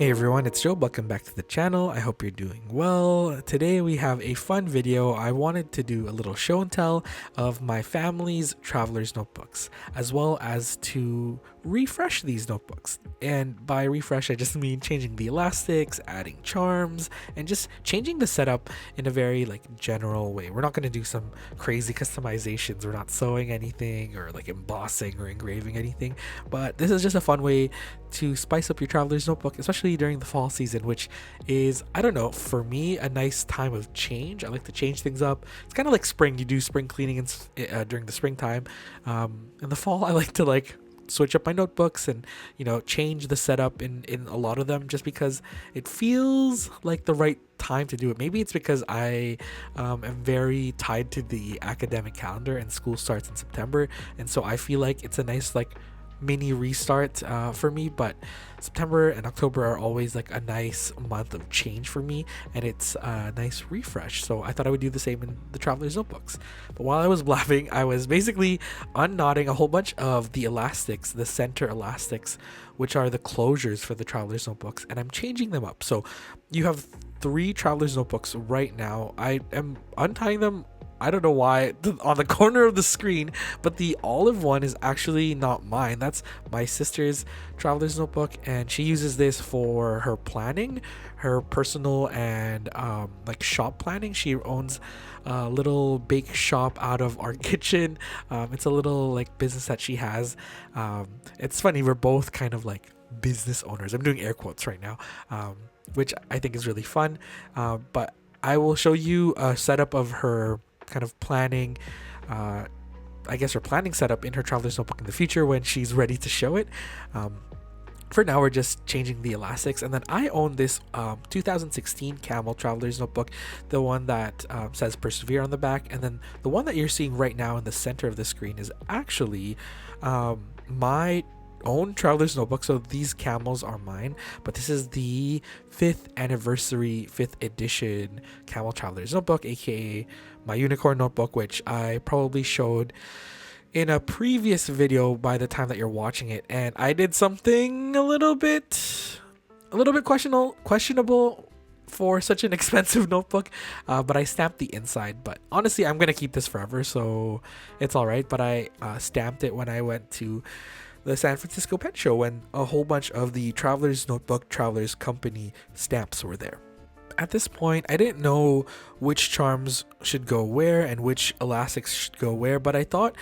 Hey everyone, it's Joe. Welcome back to the channel. I hope you're doing well. Today we have a fun video. I wanted to do a little show and tell of my family's traveler's notebooks, as well as to refresh these notebooks. And by refresh, I just mean changing the elastics, adding charms, and just changing the setup in a very general way. We're not going to do some crazy customizations. We're not sewing anything or embossing or engraving anything, but this is just a fun way to spice up your traveler's notebook, especially during the fall season, which is, I don't know, for me, a nice time of change. I like to change things up. It's kind of like spring. You do spring cleaning during the springtime. In the fall, I like to switch up my notebooks and change the setup in a lot of them, just because it feels like the right time to do it. Maybe it's because I am very tied to the academic calendar and school starts in September, and so I feel like it's a nice mini restart for me. But September and October are always a nice month of change for me, and it's a nice refresh. So I thought I would do the same in the traveler's notebooks. But while I was blabbing, I was basically unknotting a whole bunch of the elastics, the center elastics, which are the closures for the traveler's notebooks, and I'm changing them up. So you have 3 traveler's notebooks right now. I am untying them, I don't know why, on the corner of the screen, but the olive one is actually not mine. That's my sister's traveler's notebook, and she uses this for her planning, her personal and shop planning. She owns a little bake shop out of our kitchen. It's a little business that she has. It's funny, we're both kind of business owners. I'm doing air quotes right now, which I think is really fun. But I will show you a setup of her kind of planning, I guess her planning setup in her traveler's notebook in the future when she's ready to show it. For now, we're just changing the elastics. And then I own this 2016 Camel traveler's notebook, the one that says Persevere on the back. And then the one that you're seeing right now in the center of the screen is actually my own traveler's notebook. So these camels are mine, but this is the 5th anniversary 5th edition Camel traveler's notebook, aka my unicorn notebook, which I probably showed in a previous video by the time that you're watching it. And I did something a little bit questionable for such an expensive notebook, but I stamped the inside. But honestly, I'm gonna keep this forever, so it's all right. But I stamped it when I went to the San Francisco Pet Show, when a whole bunch of the Traveler's Notebook Traveler's Company stamps were there. At this point, I didn't know which charms should go where and which elastics should go where, but I thought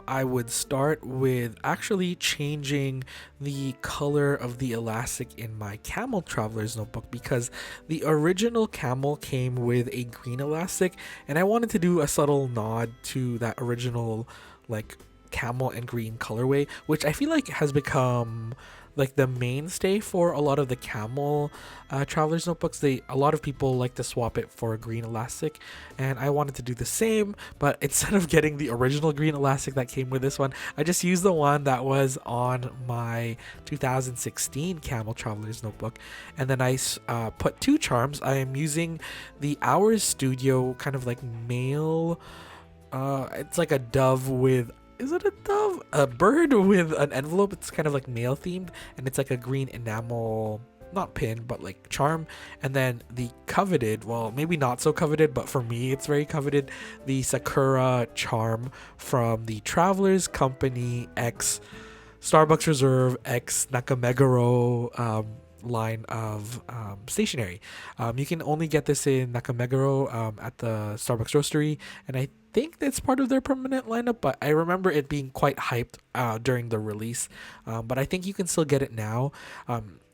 I would start with actually changing the color of the elastic in my Camel Traveler's Notebook, because the original Camel came with a green elastic, and I wanted to do a subtle nod to that original camel and green colorway, which I feel like has become the mainstay for a lot of the Camel traveler's notebooks. A lot of people like to swap it for a green elastic, and I wanted to do the same, but instead of getting the original green elastic that came with this one, I just used the one that was on my 2016 Camel traveler's notebook. And then I put 2 charms. I am using the Hours Studio kind of male, it's like a dove with, is it a dove? A bird with an envelope. It's kind of male themed, and it's a green enamel, not pin, but charm. And then the coveted, well, maybe not so coveted, but for me it's very coveted, the Sakura charm from the Travelers Company X Starbucks Reserve X Nakameguro line of stationery. You can only get this in Nakameguro at the Starbucks Roastery, and I think that's part of their permanent lineup, but I remember it being quite hyped during the release. But I think you can still get it now.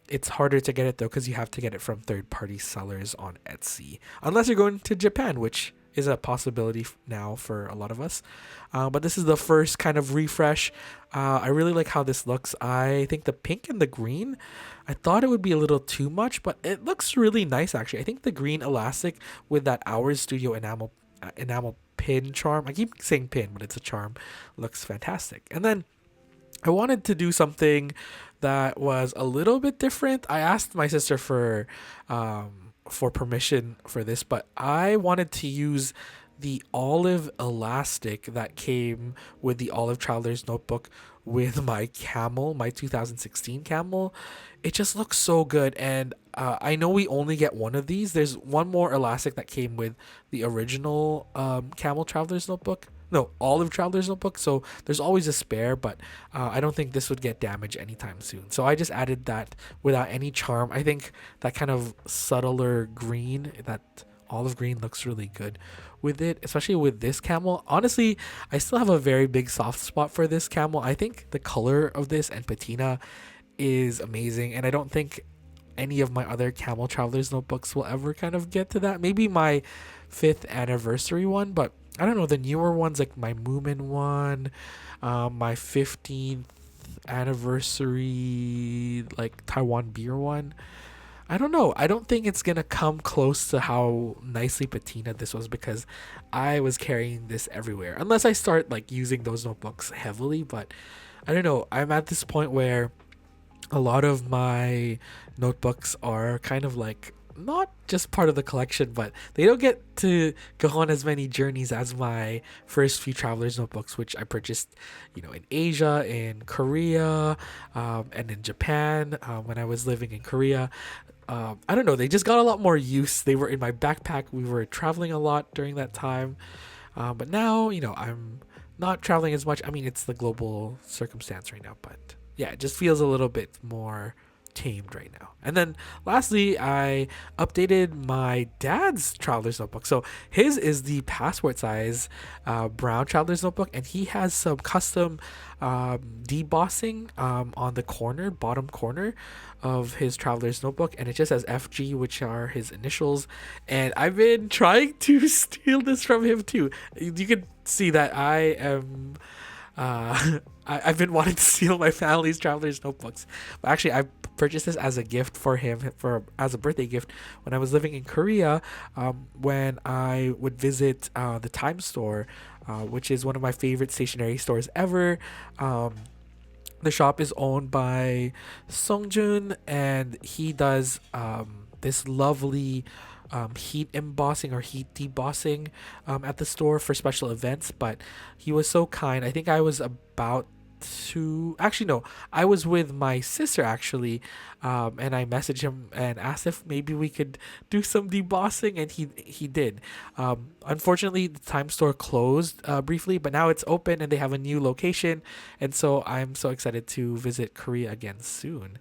It's harder to get it though, because you have to get it from third-party sellers on Etsy, unless you're going to Japan, which is a possibility now for a lot of us. But this is the first kind of refresh. I really like how this looks. I think the pink and the green, I thought it would be a little too much, but it looks really nice actually. I think the green elastic with that Hours Studio enamel pin charm, I keep saying pin, but it's a charm, looks fantastic. And then I wanted to do something that was a little bit different. I asked my sister for permission for this, but I wanted to use the olive elastic that came with the Olive Traveler's Notebook with my Camel, my 2016 Camel. It just looks so good. And I know we only get one of these. There's one more elastic that came with the original Camel Traveler's Notebook. No, Olive Traveler's Notebook. So there's always a spare, but I don't think this would get damaged anytime soon. So I just added that without any charm. I think that kind of subtler green, that olive green, looks really good with it, especially with this camel. Honestly, I still have a very big soft spot for this camel. I think the color of this and patina is amazing, and I don't think any of my other Camel Traveler's Notebooks will ever kind of get to that. Maybe my 5th anniversary one, but I don't know, the newer ones like my Moomin one, my 15th anniversary like Taiwan beer one. I don't know. I don't think it's gonna come close to how nicely patina this was, because I was carrying this everywhere. Unless I start like using those notebooks heavily, but I don't know. I'm at this point where a lot of my notebooks are kind of like not just part of the collection, but they don't get to go on as many journeys as my first few travelers notebooks, which I purchased, in Asia, in Korea, and in Japan, when I was living in Korea. I don't know, they just got a lot more use. They were in my backpack. We were traveling a lot during that time. But now, I'm not traveling as much. I mean, it's the global circumstance right now, but yeah, it just feels a little bit more tamed right now. And then lastly, I updated my dad's traveler's notebook. So his is the passport size brown traveler's notebook, and he has some custom debossing on the bottom corner of his traveler's notebook, and it just says FG, which are his initials. And I've been trying to steal this from him too. You can see that I am I've been wanting to steal my family's traveler's notebooks. But actually, I purchased this as a gift for him, as a birthday gift, when I was living in Korea. When I would visit the Time Store, which is one of my favorite stationery stores ever. The shop is owned by Songjun, and he does this lovely heat embossing or heat debossing at the store for special events. But he was so kind. I think I was about to, actually no, I was with my sister actually, and I messaged him and asked if maybe we could do some debossing, and he did. Unfortunately, the Time Store closed briefly, but now it's open and they have a new location, and so I'm so excited to visit Korea again soon.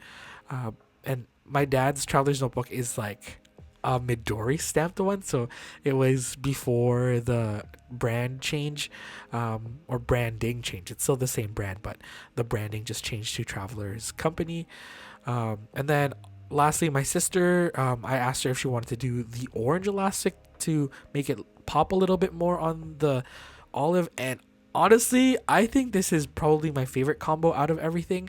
And my dad's traveler's notebook is like a Midori stamped one, so it was before the brand change, or branding change. It's still the same brand, but the branding just changed to Traveler's Company. And then lastly, my sister, I asked her if she wanted to do the orange elastic to make it pop a little bit more on the olive, and honestly, I think this is probably my favorite combo out of everything,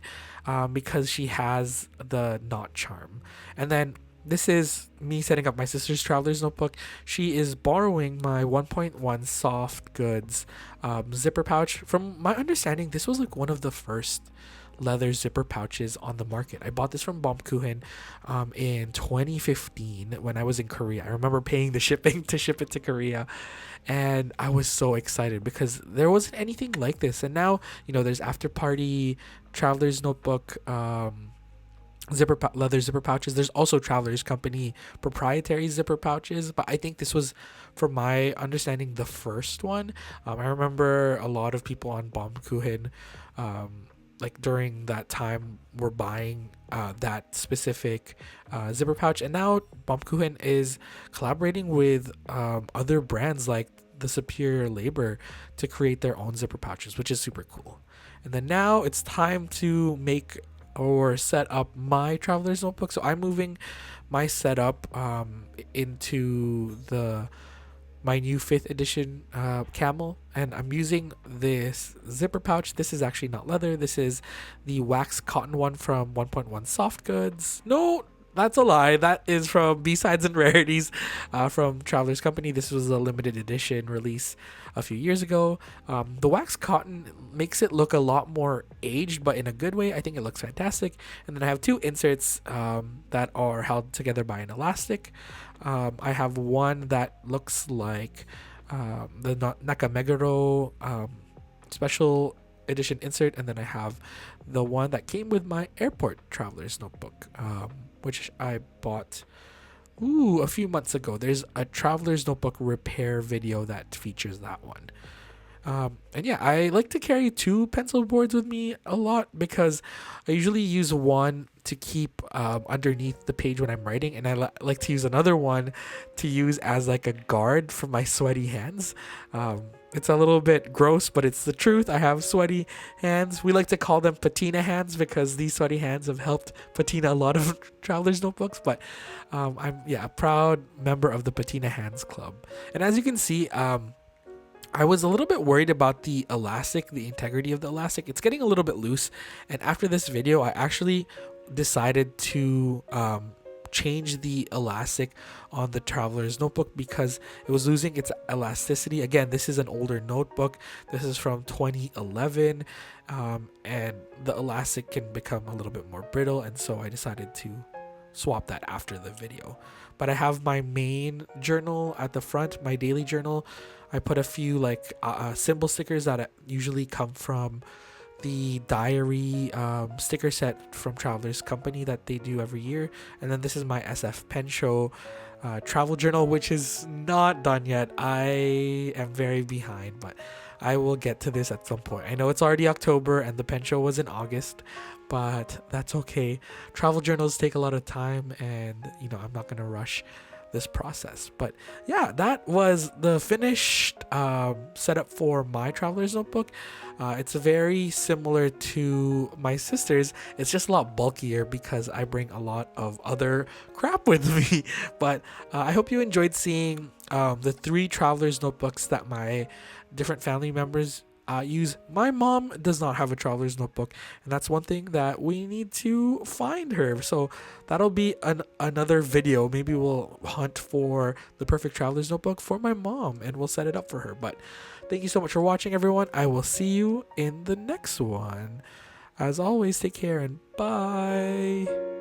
because she has the knot charm. And then this is me setting up my sister's traveler's notebook. She is borrowing my 1.1 soft goods zipper pouch. From my understanding, this was like one of the first leather zipper pouches on the market. I bought this from Baumkuchen in 2015 when I was in Korea. I remember paying the shipping to ship it to Korea, and I was so excited because there wasn't anything like this. And now, there's After Party traveler's notebook leather zipper pouches. There's also Traveler's Company proprietary zipper pouches, but I think this was, from my understanding, the first one. I remember a lot of people on Baumkuchen, like during that time, were buying that specific zipper pouch, and now Baumkuchen is collaborating with other brands like the Superior Labor to create their own zipper pouches, which is super cool. And then now it's time to make or set up my traveler's notebook. So I'm moving my setup into my new 5th edition camel, and I'm using this zipper pouch. This is actually not leather. This is the wax cotton one from 1.1 Soft Goods. No, that's a lie. That is from B-Sides and Rarities from Traveler's Company. This was a limited edition release a few years ago. The wax cotton makes it look a lot more aged, but in a good way. I think it looks fantastic. And then I have 2 inserts that are held together by an elastic. I have one that looks like the Nakameguro special edition insert, and then I have the one that came with my airport traveler's notebook, which I bought a few months ago. There's a traveler's notebook repair video that features that one. And yeah, I like to carry two pencil boards with me a lot because I usually use one to keep underneath the page when I'm writing, and I like to use another one to use as like a guard for my sweaty hands. It's a little bit gross, but it's the truth. I have sweaty hands. We like to call them patina hands because these sweaty hands have helped patina a lot of travelers' notebooks. But I'm a proud member of the Patina Hands Club. And as you can see, I was a little bit worried about the elastic, the integrity of the elastic. It's getting a little bit loose. And after this video, I actually decided to change the elastic on the traveler's notebook because it was losing its elasticity. Again, this is an older notebook. This is from 2011. And the elastic can become a little bit more brittle. And so I decided to swap that after the video. But I have my main journal at the front, my daily journal. I put a few like symbol stickers that usually come from the diary sticker set from Travelers Company that they do every year. And then this is my SF Pen Show travel journal, which is not done yet. I am very behind, but I will get to this at some point. I know it's already October and the pen show was in August, but that's okay. Travel journals take a lot of time, and I'm not gonna rush this process. But yeah, that was the finished setup for my traveler's notebook. It's very similar to my sister's. It's just a lot bulkier because I bring a lot of other crap with me. But I hope you enjoyed seeing the 3 traveler's notebooks that my different family members use. My mom does not have a traveler's notebook, and that's one thing that we need to find her. So that'll be another video. Maybe we'll hunt for the perfect traveler's notebook for my mom, and we'll set it up for her. But thank you so much for watching, everyone. I will see you in the next one. As always, take care and bye.